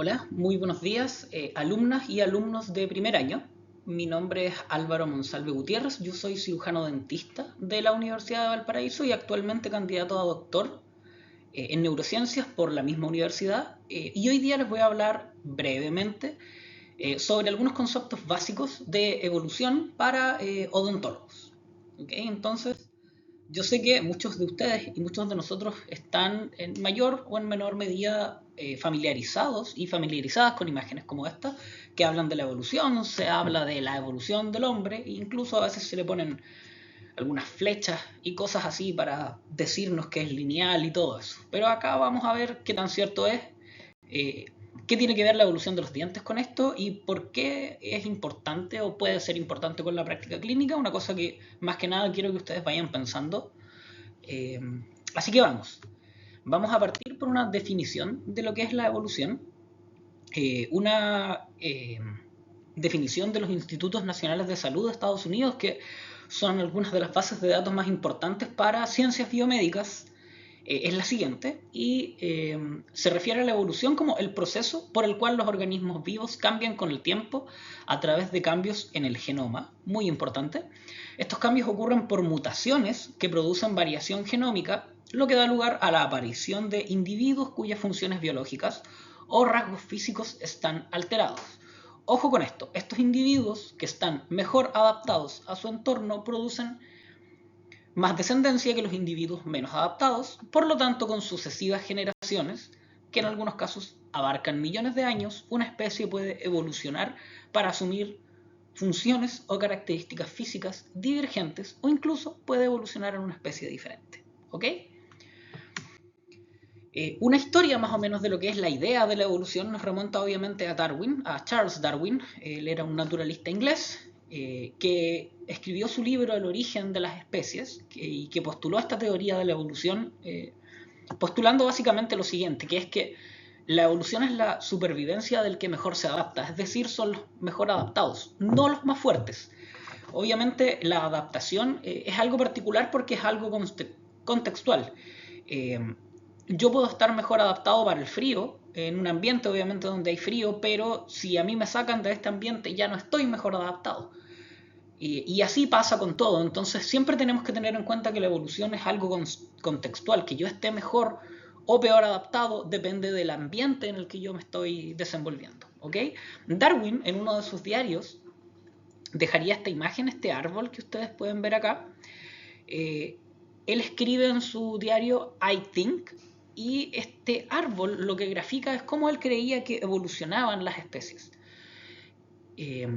Hola, muy buenos días, alumnas y alumnos de primer año. Mi nombre es Álvaro Monsalve Gutiérrez, yo soy cirujano dentista de la Universidad de Valparaíso y actualmente candidato a doctor en neurociencias por la misma universidad. Y hoy día les voy a hablar brevemente sobre algunos conceptos básicos de evolución para odontólogos. ¿Okay? Entonces, yo sé que muchos de ustedes y muchos de nosotros están en mayor o en menor medida familiarizados y familiarizadas con imágenes como esta, que hablan de la evolución, se habla de la evolución del hombre, e incluso a veces se le ponen algunas flechas y cosas así para decirnos que es lineal y todo eso. Pero acá vamos a ver qué tan cierto es, eh, qué tiene que ver la evolución de los dientes con esto y por qué es importante o puede ser importante con la práctica clínica, una cosa que más que nada quiero que ustedes vayan pensando. Eh, Así que vamos a partir por una definición de lo que es la evolución, una definición de los Institutos Nacionales de Salud de Estados Unidos, que son algunas de las bases de datos más importantes para ciencias biomédicas, es la siguiente y se refiere a la evolución como el proceso por el cual los organismos vivos cambian con el tiempo a través de cambios en el genoma, muy importante. Estos cambios ocurren por mutaciones que producen variación genómica, lo que da lugar a la aparición de individuos cuyas funciones biológicas o rasgos físicos están alterados. Ojo con esto, estos individuos que están mejor adaptados a su entorno producen más descendencia que los individuos menos adaptados, por lo tanto con sucesivas generaciones, que en algunos casos abarcan millones de años, una especie puede evolucionar para asumir funciones o características físicas divergentes o incluso puede evolucionar en una especie diferente. ¿Ok? Una historia más o menos de lo que es la idea de la evolución nos remonta obviamente a Darwin, a Charles Darwin. Él era un naturalista inglés que escribió su libro El origen de las especies y que postuló esta teoría de la evolución postulando básicamente lo siguiente, que es que la evolución es la supervivencia del que mejor se adapta, es decir, son los mejor adaptados, no los más fuertes. Obviamente la adaptación es algo particular porque es algo contextual. Eh, yo puedo estar mejor adaptado para el frío, en un ambiente obviamente donde hay frío, pero si a mí me sacan de este ambiente ya no estoy mejor adaptado. Y así pasa con todo, entonces siempre tenemos que tener en cuenta que la evolución es algo contextual, que yo esté mejor o peor adaptado depende del ambiente en el que yo me estoy desenvolviendo. ¿Okay? Darwin en uno de sus diarios dejaría esta imagen, este árbol que ustedes pueden ver acá. Eh, Él escribe en su diario I Think y este árbol lo que grafica es cómo él creía que evolucionaban las especies. Eh,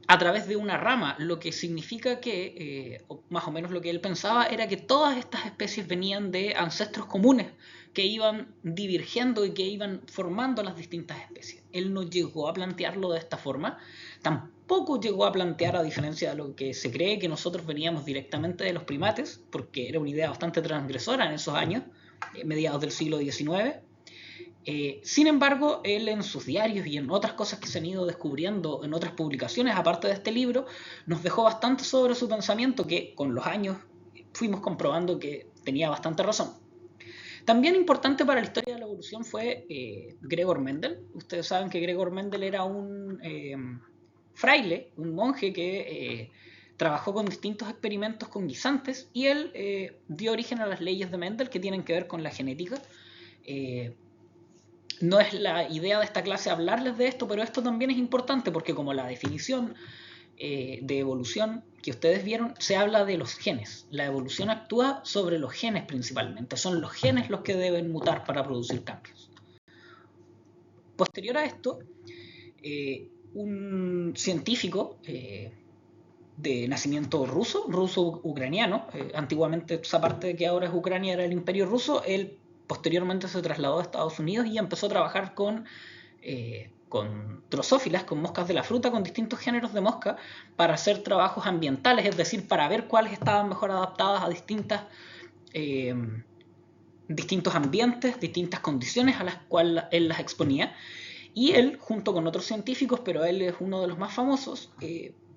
a través de una rama, lo que significa que, más o menos lo que él pensaba, era que todas estas especies venían de ancestros comunes que iban divergiendo y que iban formando las distintas especies. Él no llegó a plantearlo de esta forma, tampoco llegó a plantear, a diferencia de lo que se cree, que nosotros veníamos directamente de los primates, porque era una idea bastante transgresora en esos años, mediados del siglo XIX. Sin embargo, él en sus diarios y en otras cosas que se han ido descubriendo en otras publicaciones, aparte de este libro, nos dejó bastante sobre su pensamiento que con los años fuimos comprobando que tenía bastante razón. También importante para la historia de la evolución fue Gregor Mendel. Ustedes saben que Gregor Mendel era un fraile, un monje que trabajó con distintos experimentos con guisantes y él dio origen a las leyes de Mendel que tienen que ver con la genética. No es la idea de esta clase hablarles de esto, pero esto también es importante porque como la definición de evolución que ustedes vieron, se habla de los genes. La evolución actúa sobre los genes principalmente. Son los genes los que deben mutar para producir cambios. Posterior a esto, un científico de nacimiento ruso-ucraniano, antiguamente esa parte de que ahora es Ucrania era el imperio ruso, él posteriormente se trasladó a Estados Unidos y empezó a trabajar con drosófilas, con moscas de la fruta, con distintos géneros de mosca, para hacer trabajos ambientales, es decir, para ver cuáles estaban mejor adaptadas a eh, distintos ambientes, distintas condiciones a las cuales él las exponía. Y él, junto con otros científicos, pero él es uno de los más famosos,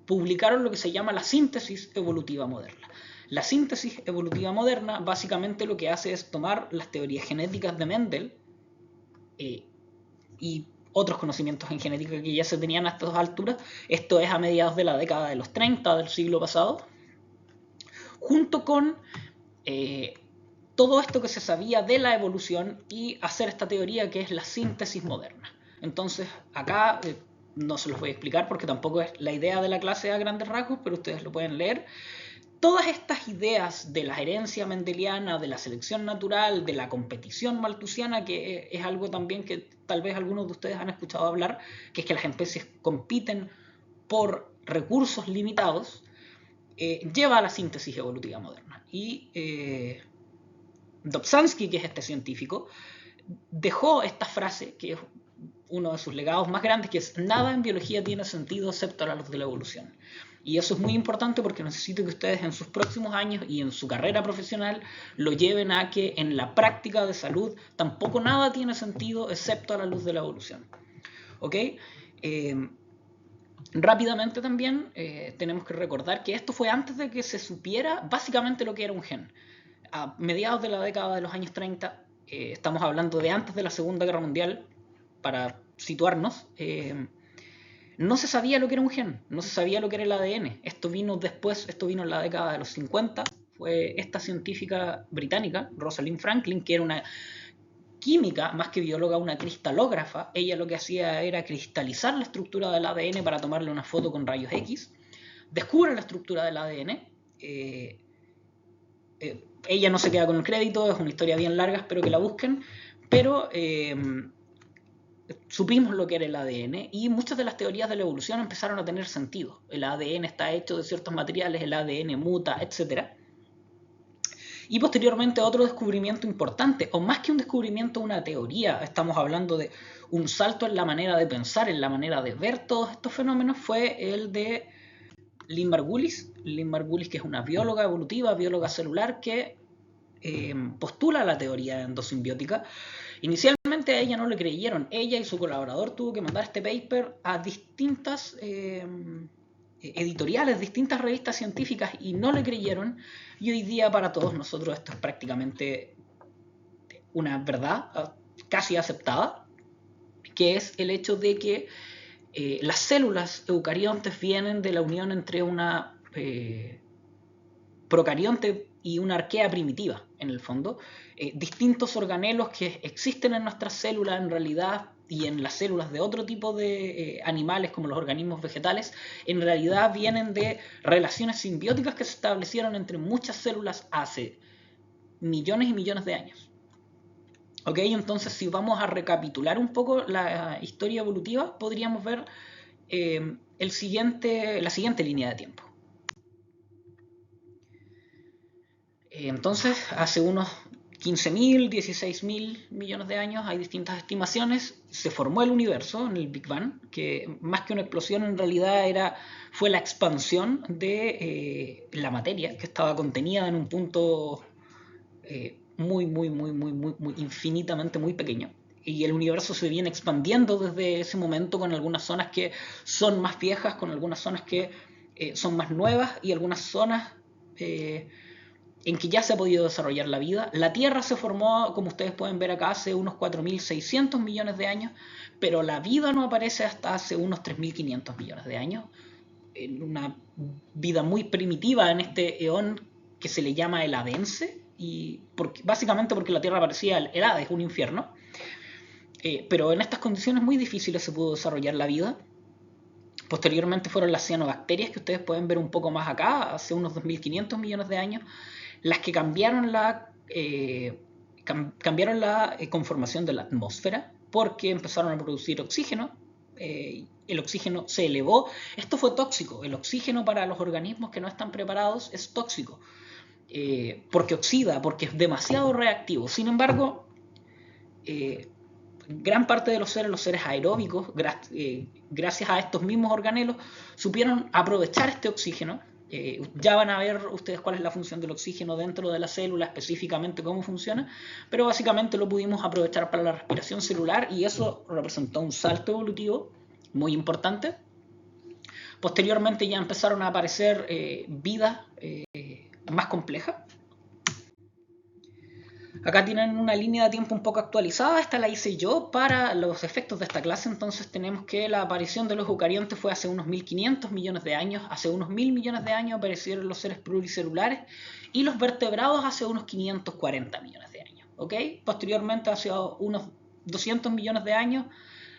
publicaron lo que se llama la síntesis evolutiva moderna. La síntesis evolutiva moderna básicamente lo que hace es tomar las teorías genéticas de Mendel y otros conocimientos en genética que ya se tenían a estas alturas. Esto es a mediados de la década de los 30 del siglo pasado, junto con todo esto que se sabía de la evolución y hacer esta teoría que es la síntesis moderna. Entonces, acá no se los voy a explicar porque tampoco es la idea de la clase a grandes rasgos, pero ustedes lo pueden leer. Todas estas ideas de la herencia mendeliana, de la selección natural, de la competición malthusiana, que es algo también que tal vez algunos de ustedes han escuchado hablar, que es que las especies compiten por recursos limitados, lleva a la síntesis evolutiva moderna. Y Dobzhansky, que es este científico, dejó esta frase, que es uno de sus legados más grandes, que es: nada en biología tiene sentido excepto a la luz de la evolución. Y eso es muy importante porque necesito que ustedes en sus próximos años y en su carrera profesional lo lleven a que en la práctica de salud tampoco nada tiene sentido excepto a la luz de la evolución. ¿Ok? Rápidamente también tenemos que recordar que esto fue antes de que se supiera básicamente lo que era un gen. A mediados de la década de los años 30, estamos hablando de antes de la Segunda Guerra Mundial, para situarnos, no se sabía lo que era un gen, no se sabía lo que era el ADN. Esto vino después, esto vino en la década de los 50. Fue esta científica británica, Rosalind Franklin, que era una química, más que bióloga, una cristalógrafa. Ella lo que hacía era cristalizar la estructura del ADN para tomarle una foto con rayos X. Descubre la estructura del ADN. Ella no se queda con el crédito, es una historia bien larga, espero que la busquen, pero supimos lo que era el ADN y muchas de las teorías de la evolución empezaron a tener sentido. El ADN está hecho de ciertos materiales, el ADN muta, etc. Y posteriormente otro descubrimiento importante, o más que un descubrimiento, una teoría, estamos hablando de un salto en la manera de pensar, en la manera de ver todos estos fenómenos, fue el de Lynn Margulis. Lynn Margulis, que es una bióloga evolutiva, bióloga celular, que postula la teoría endosimbiótica. Inicialmente a ella no le creyeron. Ella y su colaborador tuvo que mandar este paper a distintas editoriales, distintas revistas científicas, y no le creyeron. Y hoy día para todos nosotros esto es prácticamente una verdad casi aceptada, que es el hecho de que las células eucariontes vienen de la unión entre una procarionte y una arquea primitiva, en el fondo. Distintos organelos que existen en nuestras células en realidad y en las células de otro tipo de animales como los organismos vegetales, en realidad vienen de relaciones simbióticas que se establecieron entre muchas células hace millones y millones de años. ¿Ok? Entonces, si vamos a recapitular un poco la historia evolutiva, podríamos ver la siguiente línea de tiempo. Entonces, hace unos 15.000, 16.000 millones de años, hay distintas estimaciones, se formó el universo en el Big Bang, que más que una explosión en realidad fue la expansión de la materia, que estaba contenida en un punto muy infinitamente muy pequeño. Y el universo se viene expandiendo desde ese momento, con algunas zonas que son más viejas, con algunas zonas que son más nuevas y algunas zonas en que ya se ha podido desarrollar la vida. La Tierra se formó, como ustedes pueden ver acá, hace unos 4.600 millones de años, pero la vida no aparece hasta hace unos 3.500 millones de años. En una vida muy primitiva en este eón que se le llama el Adense, y básicamente porque la Tierra parecía el Hades, un infierno. Pero en estas condiciones muy difíciles se pudo desarrollar la vida. Posteriormente fueron las cianobacterias, que ustedes pueden ver un poco más acá, hace unos 2.500 millones de años, las que cambiaron la conformación de la atmósfera, porque empezaron a producir oxígeno. El oxígeno se elevó. Esto fue tóxico. El oxígeno para los organismos que no están preparados es tóxico, porque oxida, porque es demasiado reactivo. Sin embargo, gran parte de los seres aeróbicos, gracias a estos mismos organelos, supieron aprovechar este oxígeno. Ya van a ver ustedes cuál es la función del oxígeno dentro de la célula, específicamente cómo funciona, pero básicamente lo pudimos aprovechar para la respiración celular y eso representó un salto evolutivo muy importante. Posteriormente ya empezaron a aparecer vidas más complejas. Acá tienen una línea de tiempo un poco actualizada, esta la hice yo para los efectos de esta clase, entonces tenemos que la aparición de los eucariontes fue hace unos 1500 millones de años, hace unos 1000 millones de años aparecieron los seres pluricelulares y los vertebrados hace unos 540 millones de años, ¿ok? Posteriormente, hace unos 200 millones de años,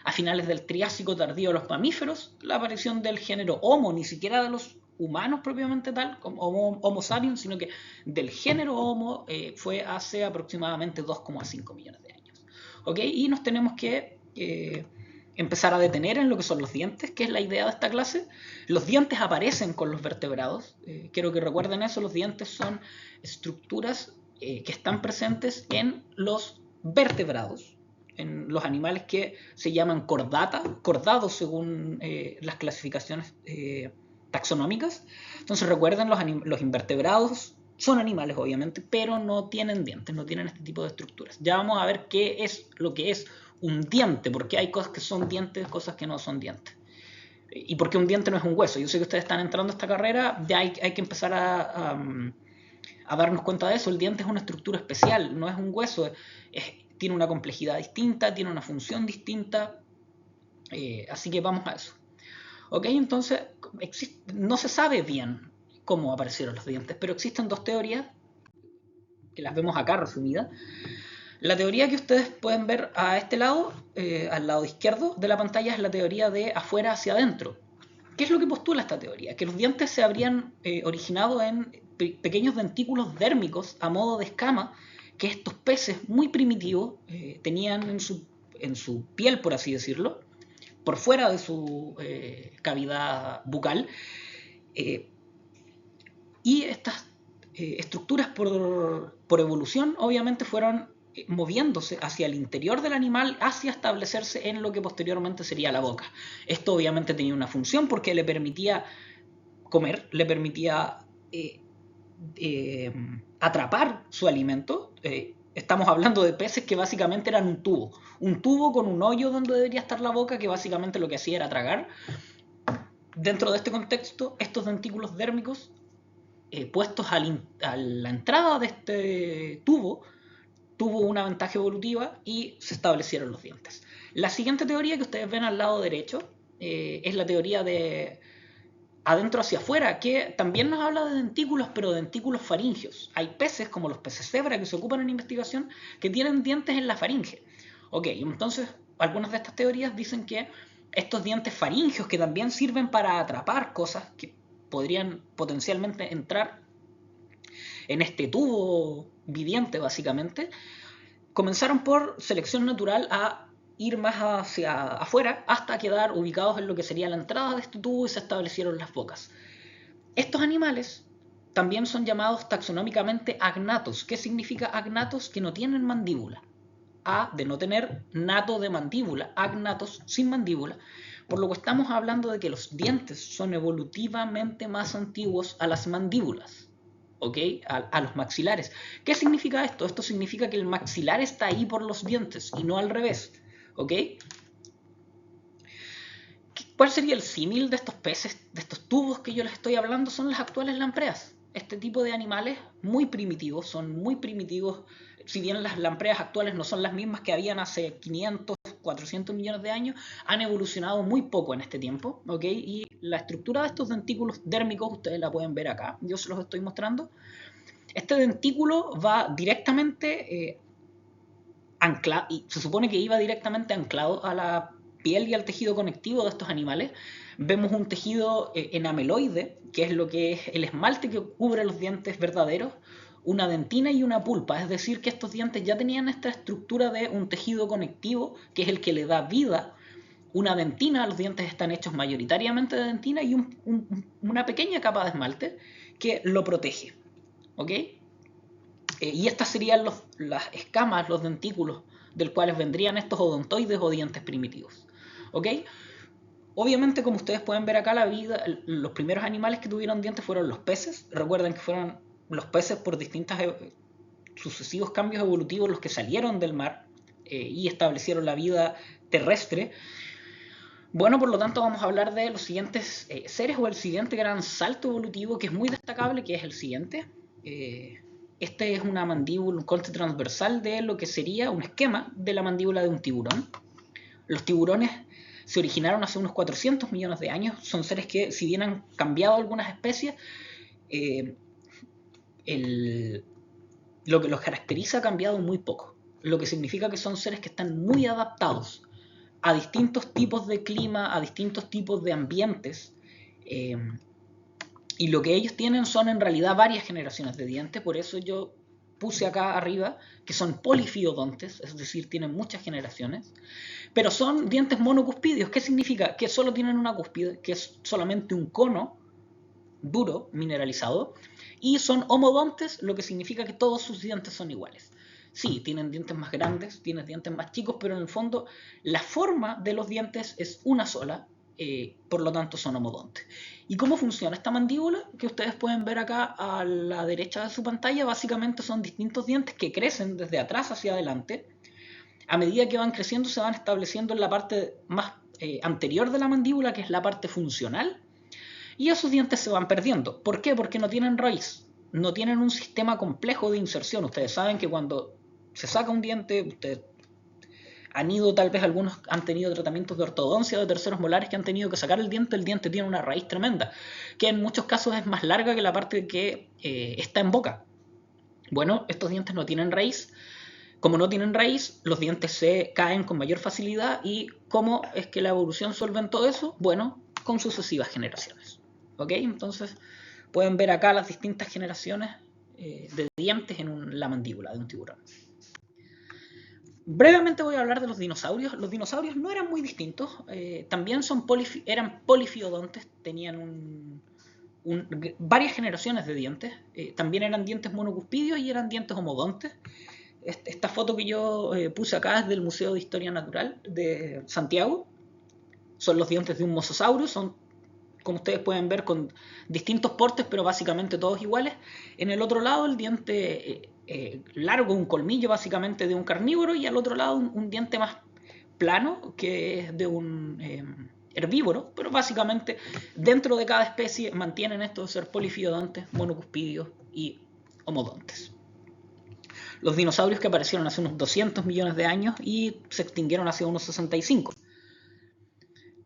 a finales del Triásico tardío, los mamíferos, la aparición del género Homo, ni siquiera de los humanos propiamente tal, como Homo sapiens, sino que del género Homo fue hace aproximadamente 2,5 millones de años. ¿Ok? Y nos tenemos que empezar a detener en lo que son los dientes, que es la idea de esta clase. Los dientes aparecen con los vertebrados. Quiero que recuerden eso, los dientes son estructuras que están presentes en los vertebrados, en los animales que se llaman cordados según las clasificaciones taxonómicas. Entonces recuerden, los invertebrados son animales obviamente, pero no tienen dientes, no tienen este tipo de estructuras. Ya vamos a ver qué es lo que es un diente, porque hay cosas que son dientes, cosas que no son dientes. Y porque un diente no es un hueso. Yo sé que ustedes están entrando a esta carrera, ya hay que empezar a darnos cuenta de eso. El diente es una estructura especial, no es un hueso, tiene una complejidad distinta, tiene una función distinta, así que vamos a eso. ¿Ok? Entonces, no se sabe bien cómo aparecieron los dientes, pero existen dos teorías, que las vemos acá resumidas. La teoría que ustedes pueden ver a este lado, al lado izquierdo de la pantalla, es la teoría de afuera hacia adentro. ¿Qué es lo que postula esta teoría? Que los dientes se habrían originado en pequeños dentículos dérmicos a modo de escama que estos peces muy primitivos tenían en su piel, por así decirlo, por fuera de su cavidad bucal, y estas estructuras por evolución obviamente fueron moviéndose hacia el interior del animal, hacia establecerse en lo que posteriormente sería la boca. Esto obviamente tenía una función porque le permitía comer, le permitía atrapar su alimento. Estamos hablando de peces que básicamente eran un tubo con un hoyo donde debería estar la boca, que básicamente lo que hacía era tragar. Dentro de este contexto, estos dentículos dérmicos puestos a la entrada de este tubo tuvo una ventaja evolutiva y se establecieron los dientes. La siguiente teoría que ustedes ven al lado derecho es la teoría de adentro hacia afuera, que también nos habla de dentículos, pero dentículos faringios. Hay peces, como los peces cebra, que se ocupan en investigación, que tienen dientes en la faringe. Ok, entonces algunas de estas teorías dicen que estos dientes faringios, que también sirven para atrapar cosas que podrían potencialmente entrar en este tubo viviente, básicamente, comenzaron por selección natural a ir más hacia afuera hasta quedar ubicados en lo que sería la entrada de este tubo y se establecieron las bocas. Estos animales también son llamados taxonómicamente agnatos. ¿Qué significa agnatos? Que no tienen mandíbula. A, de no tener, nato de mandíbula, agnatos sin mandíbula, por lo que estamos hablando de que los dientes son evolutivamente más antiguos a las mandíbulas. ¿Ok? A los maxilares. ¿Qué significa esto? Esto significa que el maxilar está ahí por los dientes y no al revés. ¿Ok? ¿Cuál sería el símil de estos peces, de estos tubos que yo les estoy hablando? Son las actuales lampreas. Este tipo de animales muy primitivos, son muy primitivos. Si bien las lampreas actuales no son las mismas que habían hace 500, 400 millones de años, han evolucionado muy poco en este tiempo, ¿ok? Y la estructura de estos dentículos dérmicos, ustedes la pueden ver acá, yo se los estoy mostrando. Este dentículo va directamente anclado, y se supone que iba directamente anclado a la piel y al tejido conectivo de estos animales. Vemos un tejido enameloide, que es lo que es el esmalte que cubre los dientes verdaderos, una dentina y una pulpa, es decir, que estos dientes ya tenían esta estructura de un tejido conectivo, que es el que le da vida. Una dentina, los dientes están hechos mayoritariamente de dentina y una pequeña capa de esmalte que lo protege. ¿Ok? Y estas serían las escamas, los dentículos, del cuales vendrían estos odontoides o dientes primitivos. ¿Ok? Obviamente, como ustedes pueden ver acá, los primeros animales que tuvieron dientes fueron los peces. Recuerden que fueron los peces por distintos sucesivos cambios evolutivos los que salieron del mar y establecieron la vida terrestre. Bueno, por lo tanto vamos a hablar de los siguientes seres o el siguiente gran salto evolutivo que es muy destacable, que es el siguiente. Este es una mandíbula, un corte transversal de lo que sería un esquema de la mandíbula de un tiburón. Los tiburones se originaron hace unos 400 millones de años. Son seres que, si bien han cambiado algunas especies, lo que los caracteriza ha cambiado muy poco. Lo que significa que son seres que están muy adaptados a distintos tipos de clima, a distintos tipos de ambientes. Y lo que ellos tienen son en realidad varias generaciones de dientes. Por eso yo puse acá arriba que son polifiodontes, es decir, tienen muchas generaciones, pero son dientes monocuspidios. ¿Qué significa? Que solo tienen una cúspide, que es solamente un cono duro, mineralizado, y son homodontes, lo que significa que todos sus dientes son iguales. Sí, tienen dientes más grandes, tienen dientes más chicos, pero en el fondo la forma de los dientes es una sola, por lo tanto son homodontes. ¿Y cómo funciona esta mandíbula? Que ustedes pueden ver acá a la derecha de su pantalla. Básicamente son distintos dientes que crecen desde atrás hacia adelante. A medida que van creciendo se van estableciendo en la parte más anterior de la mandíbula, que es la parte funcional, y esos dientes se van perdiendo. ¿Por qué? Porque no tienen raíz, no tienen un sistema complejo de inserción. Ustedes saben que cuando se saca un diente, ustedes tal vez algunos han tenido tratamientos de ortodoncia de terceros molares que han tenido que sacar el diente tiene una raíz tremenda, que en muchos casos es más larga que la parte que está en boca. Bueno, estos dientes no tienen raíz. Como no tienen raíz, los dientes se caen con mayor facilidad. ¿Y cómo es que la evolución solventó eso? Bueno, con sucesivas generaciones. ¿Ok? Entonces pueden ver acá las distintas generaciones de dientes en la mandíbula de un tiburón. Brevemente voy a hablar de los dinosaurios. Los dinosaurios no eran muy distintos, también eran polifiodontes, tenían varias generaciones de dientes, también eran dientes monocuspidios y eran dientes homodontes. Esta foto que yo puse acá es del Museo de Historia Natural de Santiago. Son los dientes de un mosasauro, son, como ustedes pueden ver, con distintos portes, pero básicamente todos iguales. En el otro lado el diente largo, un colmillo básicamente de un carnívoro, y al otro lado un diente más plano, que es de un herbívoro, pero básicamente dentro de cada especie mantienen esto de ser polifiodontes, monocuspidios y homodontes. Los dinosaurios que aparecieron hace unos 200 millones de años y se extinguieron hace unos 65.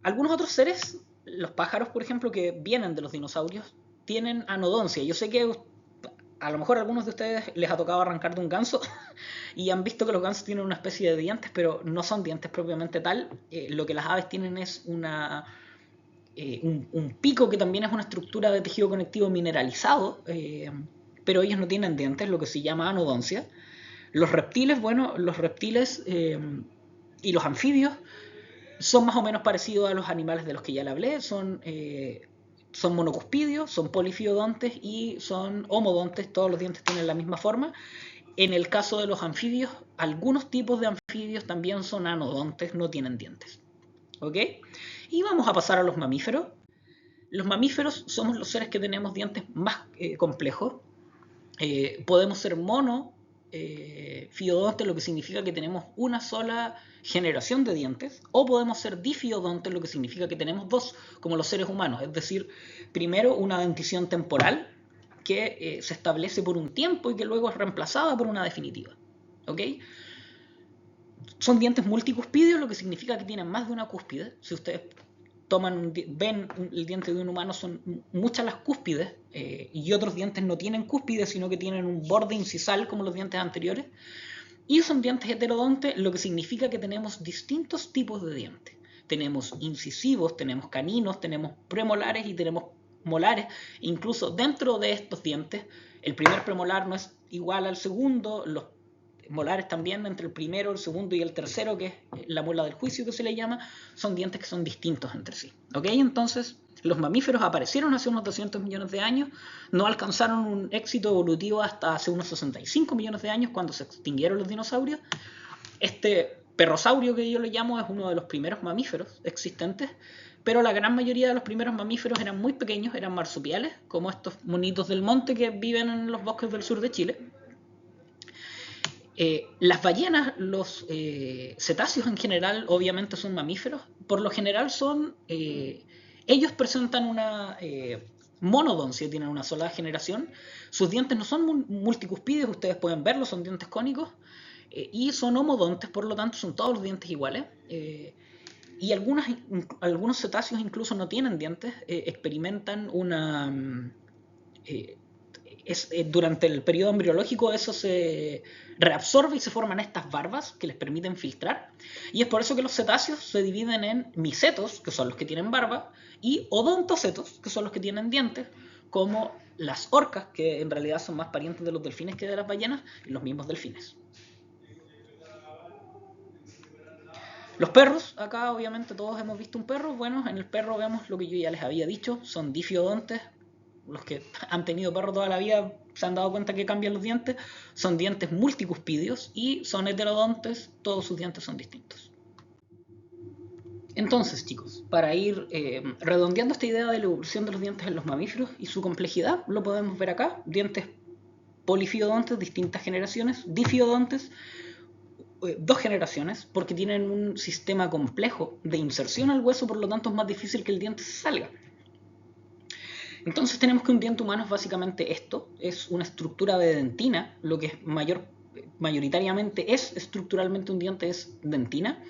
Algunos otros seres, los pájaros, por ejemplo, que vienen de los dinosaurios, tienen anodoncia. Yo sé que a lo mejor a algunos de ustedes les ha tocado arrancar de un ganso y han visto que los gansos tienen una especie de dientes, pero no son dientes propiamente tal. Lo que las aves tienen es un pico que también es una estructura de tejido conectivo mineralizado, pero ellos no tienen dientes, lo que se llama anodoncia. Los reptiles, bueno, los reptiles y los anfibios son más o menos parecidos a los animales de los que ya le hablé. Son monocuspidios, son polifiodontes y son homodontes. Todos los dientes tienen la misma forma. En el caso de los anfibios, algunos tipos de anfibios también son anodontes, no tienen dientes. ¿Ok? Y vamos a pasar a los mamíferos. Los mamíferos somos los seres que tenemos dientes más complejos. Podemos ser monofiodontes, lo que significa que tenemos una sola generación de dientes, o podemos ser difiodontes, lo que significa que tenemos dos, como los seres humanos. Es decir, primero una dentición temporal que se establece por un tiempo y que luego es reemplazada por una definitiva. ¿Ok? Son dientes multicuspidios, lo que significa que tienen más de una cúspide. Si ustedes ven el diente de un humano, son muchas las cúspides, y otros dientes no tienen cúspides, sino que tienen un borde incisal como los dientes anteriores. Y son dientes heterodontes, lo que significa que tenemos distintos tipos de dientes. Tenemos incisivos, tenemos caninos, tenemos premolares y tenemos molares. Incluso dentro de estos dientes, el primer premolar no es igual al segundo. Los molares también, entre el primero, el segundo y el tercero, que es la muela del juicio que se le llama, son dientes que son distintos entre sí. ¿Ok? Entonces, los mamíferos aparecieron hace unos 200 millones de años, no alcanzaron un éxito evolutivo hasta hace unos 65 millones de años, cuando se extinguieron los dinosaurios. Este perrosaurio, que yo le llamo, es uno de los primeros mamíferos existentes, pero la gran mayoría de los primeros mamíferos eran muy pequeños, eran marsupiales, como estos monitos del monte que viven en los bosques del sur de Chile. Las ballenas, los cetáceos en general, obviamente son mamíferos. Por lo general ellos presentan una monodoncia, tienen una sola generación. Sus dientes no son multicuspídeos, ustedes pueden verlos, son dientes cónicos. Y son homodontes, por lo tanto son todos los dientes iguales. Y algunos cetáceos incluso no tienen dientes, experimentan una... durante el periodo embriológico eso se reabsorbe y se forman estas barbas que les permiten filtrar. Y es por eso que los cetáceos se dividen en micetos, que son los que tienen barba, y odontocetos, que son los que tienen dientes, como las orcas, que en realidad son más parientes de los delfines que de las ballenas, y los mismos delfines. Los perros, acá obviamente todos hemos visto un perro. Bueno, en el perro vemos lo que yo ya les había dicho, son difiodontes. Los que han tenido perro toda la vida se han dado cuenta que cambian los dientes. Son dientes multicuspídeos y son heterodontes, todos sus dientes son distintos. Entonces, chicos, para ir redondeando esta idea de la evolución de los dientes en los mamíferos y su complejidad, lo podemos ver acá. Dientes polifiodontes, distintas generaciones, difiodontes, 2 generaciones, porque tienen un sistema complejo de inserción al hueso, por lo tanto es más difícil que el diente se salga. Entonces tenemos que un diente humano es básicamente esto, es una estructura de dentina, lo que es mayoritariamente es estructuralmente un diente es dentina,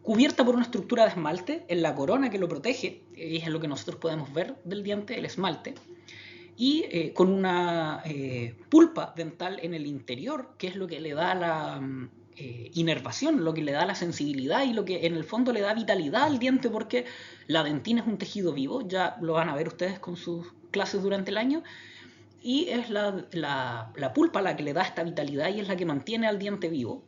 cubierta por una estructura de esmalte en la corona que lo protege, y es lo que nosotros podemos ver del diente, el esmalte, y con una pulpa dental en el interior, que es lo que le da la inervación, lo que le da la sensibilidad y lo que en el fondo le da vitalidad al diente, porque la dentina es un tejido vivo, ya lo van a ver ustedes con sus clases durante el año, y es la pulpa la que le da esta vitalidad y es la que mantiene al diente vivo.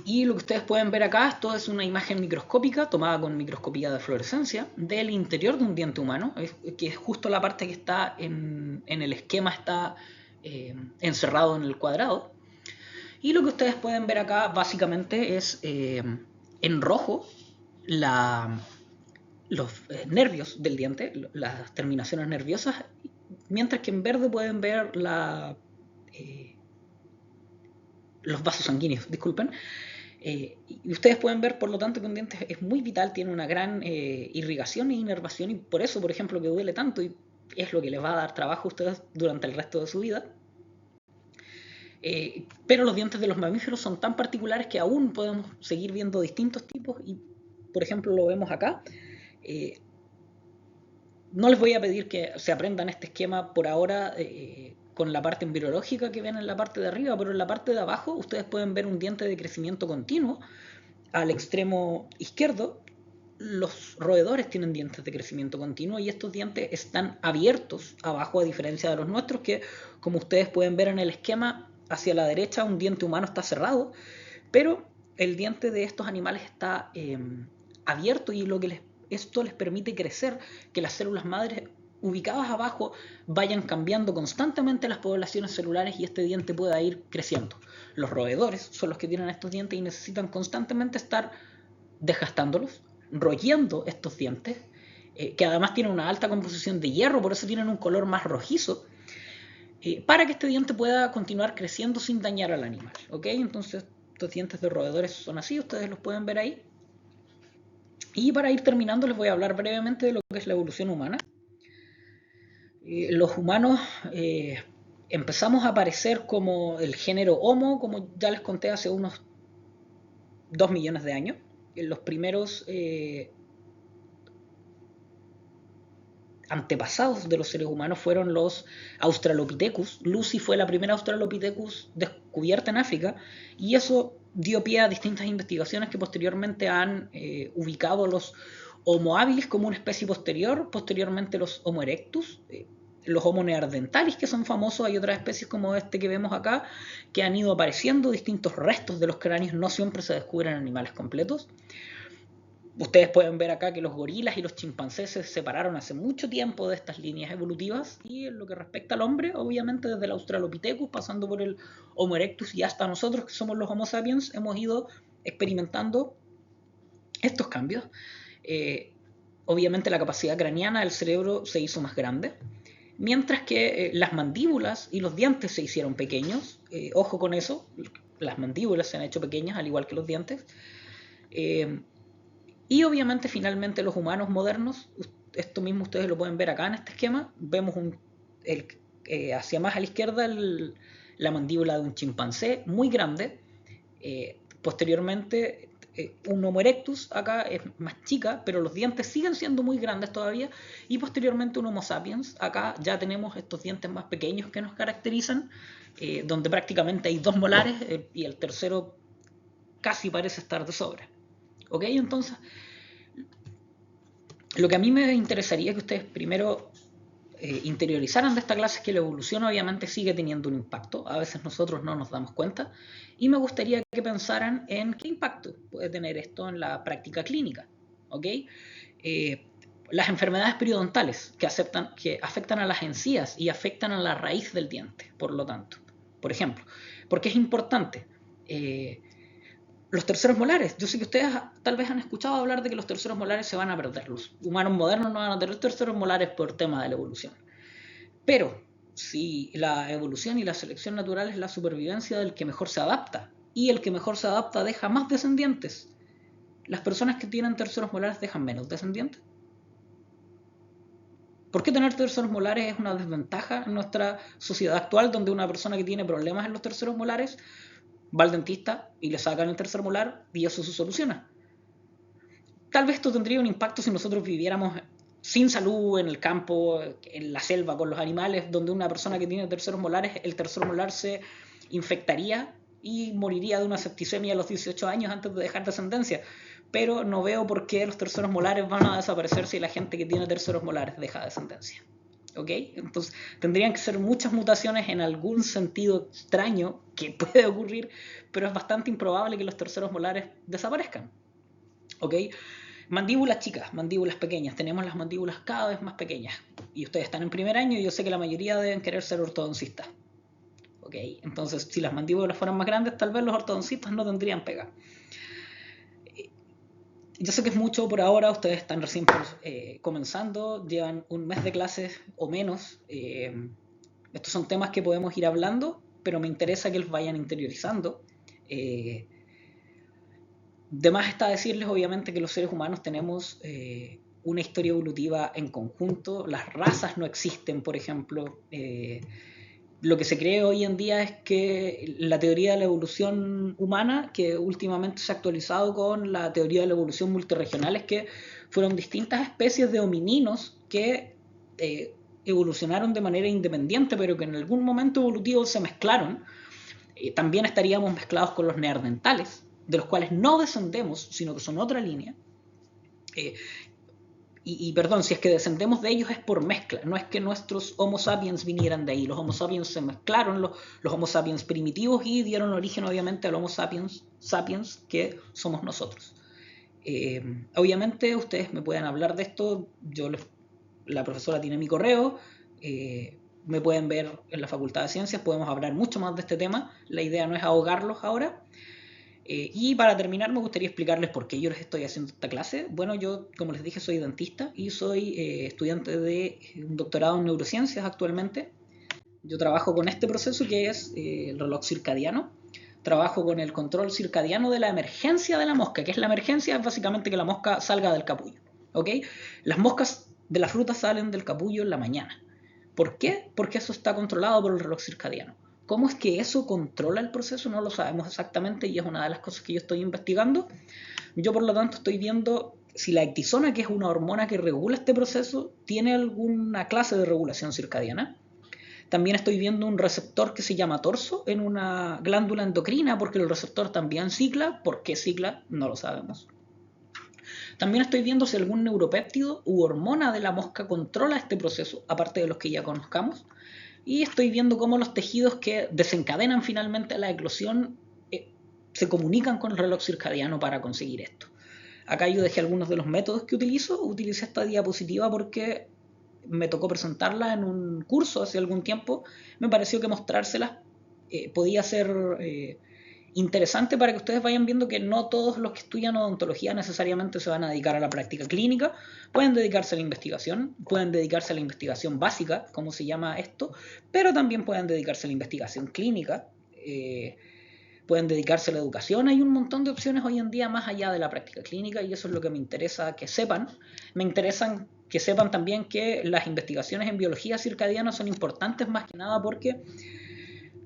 Y lo que ustedes pueden ver acá, esto es una imagen microscópica tomada con microscopía de fluorescencia del interior de un diente humano, que es justo la parte que está en el esquema, está encerrado en el cuadrado. Y lo que ustedes pueden ver acá básicamente es en rojo los nervios del diente, las terminaciones nerviosas, mientras que en verde pueden ver los vasos sanguíneos, disculpen. Y ustedes pueden ver, por lo tanto, que un diente es muy vital, tiene una gran irrigación e inervación, y por eso, por ejemplo, que duele tanto, y es lo que les va a dar trabajo a ustedes durante el resto de su vida. Pero los dientes de los mamíferos son tan particulares que aún podemos seguir viendo distintos tipos y, por ejemplo, lo vemos acá. No les voy a pedir que se aprendan este esquema por ahora con la parte embriológica que ven en la parte de arriba, pero en la parte de abajo ustedes pueden ver un diente de crecimiento continuo. Al extremo izquierdo, los roedores tienen dientes de crecimiento continuo y estos dientes están abiertos abajo, a diferencia de los nuestros, que como ustedes pueden ver en el esquema, hacia la derecha un diente humano está cerrado, pero el diente de estos animales está abierto, y esto les permite crecer, que las células madres ubicadas abajo vayan cambiando constantemente las poblaciones celulares y este diente pueda ir creciendo. Los roedores son los que tienen estos dientes y necesitan constantemente estar desgastándolos, royendo estos dientes, que además tienen una alta composición de hierro, por eso tienen un color más rojizo, para que este diente pueda continuar creciendo sin dañar al animal. ¿Ok? Entonces estos dientes de roedores son así, ustedes los pueden ver ahí. Y para ir terminando les voy a hablar brevemente de lo que es la evolución humana. Los humanos empezamos a aparecer como el género Homo, como ya les conté, hace unos 2 millones de años. Los primeros antepasados de los seres humanos fueron los Australopithecus. Lucy fue la primera Australopithecus descubierta en África, y eso dio pie a distintas investigaciones que posteriormente han ubicado los Homo habilis como una especie posterior, posteriormente los Homo erectus, los Homo neanderthalis, que son famosos. Hay otras especies como este que vemos acá que han ido apareciendo, distintos restos de los cráneos, no siempre se descubren animales completos. Ustedes pueden ver acá que los gorilas y los chimpancés se separaron hace mucho tiempo de estas líneas evolutivas, y en lo que respecta al hombre, obviamente desde el Australopithecus, pasando por el Homo erectus y hasta nosotros que somos los Homo sapiens, hemos ido experimentando estos cambios. Obviamente la capacidad craneana del cerebro se hizo más grande, mientras que las mandíbulas y los dientes se hicieron pequeños. Ojo con eso, las mandíbulas se han hecho pequeñas al igual que los dientes. Y obviamente finalmente los humanos modernos, esto mismo ustedes lo pueden ver acá en este esquema. Vemos hacia más a la izquierda la mandíbula de un chimpancé muy grande. Posteriormente, un Homo erectus acá es más chica, pero los dientes siguen siendo muy grandes todavía. Y posteriormente un Homo sapiens. Acá ya tenemos estos dientes más pequeños que nos caracterizan, donde prácticamente hay 2 molares y el tercero casi parece estar de sobra. ¿Ok? Entonces, lo que a mí me interesaría que ustedes primero interiorizaran de esta clase es que la evolución obviamente sigue teniendo un impacto. A veces nosotros no nos damos cuenta. Y me gustaría que pensaran en qué impacto puede tener esto en la práctica clínica. ¿Ok? Las enfermedades periodontales que afectan a las encías y afectan a la raíz del diente, por lo tanto. Por ejemplo, porque es importante. Los terceros molares. Yo sé que ustedes tal vez han escuchado hablar de que los terceros molares se van a perder. Los humanos modernos no van a tener terceros molares por tema de la evolución. Pero si la evolución y la selección natural es la supervivencia del que mejor se adapta, y el que mejor se adapta deja más descendientes, ¿las personas que tienen terceros molares dejan menos descendientes? ¿Por qué tener terceros molares es una desventaja en nuestra sociedad actual, donde una persona que tiene problemas en los terceros molares va al dentista y le sacan el tercer molar y eso se soluciona? Tal vez esto tendría un impacto si nosotros viviéramos sin salud en el campo, en la selva, con los animales, donde una persona que tiene terceros molares, el tercer molar se infectaría y moriría de una septicemia a los 18 años antes de dejar descendencia. Pero no veo por qué los terceros molares van a desaparecer si la gente que tiene terceros molares deja descendencia. ¿Ok? Entonces tendrían que ser muchas mutaciones en algún sentido extraño que puede ocurrir, pero es bastante improbable que los terceros molares desaparezcan. ¿Ok? Mandíbulas chicas, mandíbulas pequeñas. Tenemos las mandíbulas cada vez más pequeñas. Y ustedes están en primer año y yo sé que la mayoría deben querer ser ortodoncistas. ¿Ok? Entonces, si las mandíbulas fueran más grandes, tal vez los ortodoncistas no tendrían pega. Yo sé que es mucho por ahora, ustedes están recién comenzando, llevan un mes de clases o menos. Estos son temas que podemos ir hablando, pero me interesa que los vayan interiorizando. De más está decirles, obviamente, que los seres humanos tenemos una historia evolutiva en conjunto. Las razas no existen, por ejemplo. Lo que se cree hoy en día es que la teoría de la evolución humana, que últimamente se ha actualizado con la teoría de la evolución multirregional, es que fueron distintas especies de homininos que evolucionaron de manera independiente, pero que en algún momento evolutivo se mezclaron. También estaríamos mezclados con los neandertales, de los cuales no descendemos, sino que son otra línea. Perdón, si es que descendemos de ellos es por mezcla, no es que nuestros Homo sapiens vinieran de ahí. Los Homo sapiens se mezclaron, los Homo sapiens primitivos, y dieron origen obviamente al Homo sapiens que somos nosotros. Obviamente ustedes me pueden hablar de esto, la profesora tiene mi correo, me pueden ver en la Facultad de Ciencias, podemos hablar mucho más de este tema. La idea no es ahogarlos ahora. Y para terminar me gustaría explicarles por qué yo les estoy haciendo esta clase. Bueno, yo, como les dije, soy dentista y soy estudiante de un doctorado en neurociencias actualmente. Yo trabajo con este proceso que es el reloj circadiano. Trabajo con el control circadiano de la emergencia de la mosca. ¿Qué es la emergencia? Es básicamente que la mosca salga del capullo. ¿Ok? Las moscas de las frutas salen del capullo en la mañana. ¿Por qué? Porque eso está controlado por el reloj circadiano. ¿Cómo es que eso controla el proceso? No lo sabemos exactamente y es una de las cosas que yo estoy investigando. Yo, por lo tanto, estoy viendo si la ecdisona, que es una hormona que regula este proceso, tiene alguna clase de regulación circadiana. También estoy viendo un receptor que se llama torso en una glándula endocrina, porque el receptor también cicla. ¿Por qué cicla? No lo sabemos. También estoy viendo si algún neuropéptido u hormona de la mosca controla este proceso, aparte de los que ya conozcamos. Y estoy viendo cómo los tejidos que desencadenan finalmente la eclosión se comunican con el reloj circadiano para conseguir esto. Acá yo dejé algunos de los métodos que utilizo. Utilicé esta diapositiva porque me tocó presentarla en un curso hace algún tiempo. Me pareció que mostrárselas podía ser interesante para que ustedes vayan viendo que no todos los que estudian odontología necesariamente se van a dedicar a la práctica clínica. Pueden dedicarse a la investigación, pueden dedicarse a la investigación básica, como se llama esto, pero también pueden dedicarse a la investigación clínica, pueden dedicarse a la educación. Hay un montón de opciones hoy en día más allá de la práctica clínica y eso es lo que me interesa que sepan. Me interesan que sepan también que las investigaciones en biología circadiana son importantes más que nada porque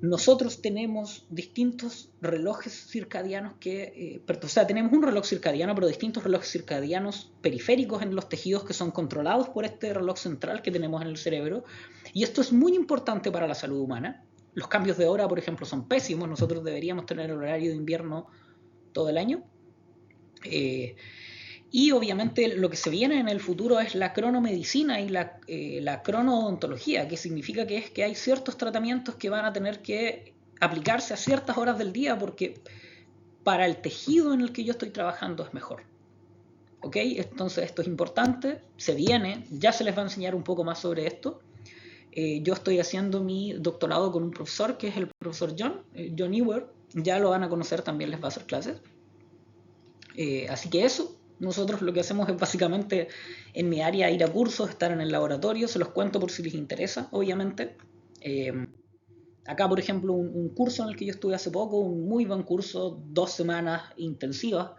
nosotros tenemos distintos relojes circadianos o sea, tenemos un reloj circadiano, pero distintos relojes circadianos periféricos en los tejidos que son controlados por este reloj central que tenemos en el cerebro. Y esto es muy importante para la salud humana. Los cambios de hora, por ejemplo, son pésimos. Nosotros deberíamos tener el horario de invierno todo el año. Y obviamente lo que se viene en el futuro es la cronomedicina y la cronoodontología, que significa que hay ciertos tratamientos que van a tener que aplicarse a ciertas horas del día porque para el tejido en el que yo estoy trabajando es mejor. ¿Ok? Entonces esto es importante, se viene, ya se les va a enseñar un poco más sobre esto. Yo estoy haciendo mi doctorado con un profesor que es el profesor John Ewer, ya lo van a conocer, también les va a hacer clases. Así que eso. Nosotros lo que hacemos es básicamente en mi área ir a cursos, estar en el laboratorio, se los cuento por si les interesa, obviamente. Acá, por ejemplo, un curso en el que yo estuve hace poco, un muy buen curso, 2 semanas intensivas,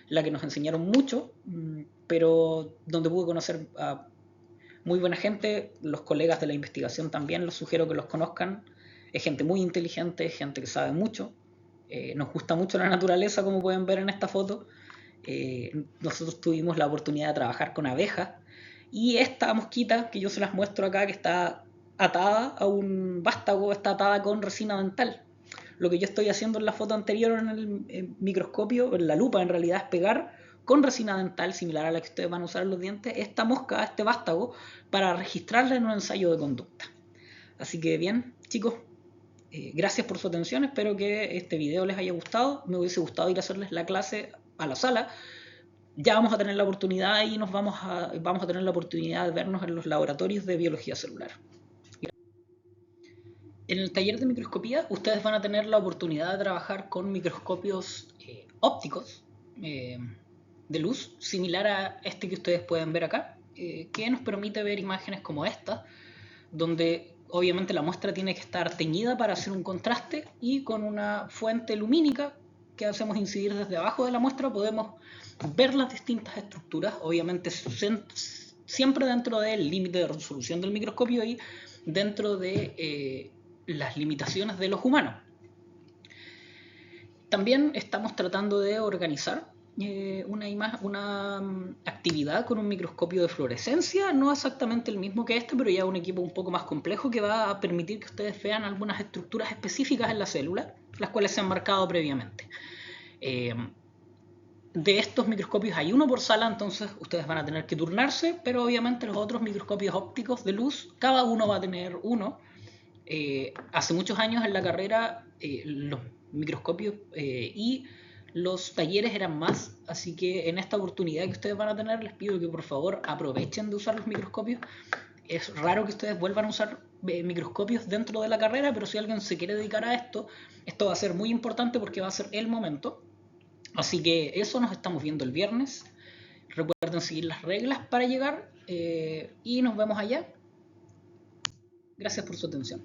en la que nos enseñaron mucho, pero donde pude conocer a muy buena gente, los colegas de la investigación también, los sugiero que los conozcan. Es gente muy inteligente, es gente que sabe mucho. Nos gusta mucho la naturaleza, como pueden ver en esta foto. Nosotros tuvimos la oportunidad de trabajar con abejas y esta mosquita que yo se las muestro acá, que está atada a un vástago, está atada con resina dental. Lo que yo estoy haciendo en la foto anterior en el microscopio, en la lupa en realidad, es pegar con resina dental, similar a la que ustedes van a usar en los dientes, esta mosca, este vástago, para registrarla en un ensayo de conducta. Así que bien, chicos, gracias por su atención, espero que este video les haya gustado. Me hubiese gustado ir a hacerles la clase a la sala. Ya vamos a tener la oportunidad y vamos a tener la oportunidad de vernos en los laboratorios de biología celular. En el taller de microscopía ustedes van a tener la oportunidad de trabajar con microscopios ópticos de luz, similar a este que ustedes pueden ver acá, que nos permite ver imágenes como esta, donde obviamente la muestra tiene que estar teñida para hacer un contraste y con una fuente lumínica que hacemos incidir desde abajo de la muestra podemos ver las distintas estructuras, obviamente siempre dentro del límite de resolución del microscopio y dentro de las limitaciones de los humanos. También estamos tratando de organizar una actividad con un microscopio de fluorescencia, no exactamente el mismo que este, pero ya un equipo un poco más complejo que va a permitir que ustedes vean algunas estructuras específicas en la célula, las cuales se han marcado previamente. De estos microscopios hay uno por sala, entonces ustedes van a tener que turnarse, pero obviamente los otros microscopios ópticos de luz, cada uno va a tener uno. Hace muchos años en la carrera los microscopios y los talleres eran más, así que en esta oportunidad que ustedes van a tener les pido que por favor aprovechen de usar los microscopios. Es raro que ustedes vuelvan a usar microscopios dentro de la carrera, pero si alguien se quiere dedicar a esto va a ser muy importante porque va a ser el momento. Así que eso, nos estamos viendo el viernes. Recuerden seguir las reglas para llegar y nos vemos allá. Gracias por su atención.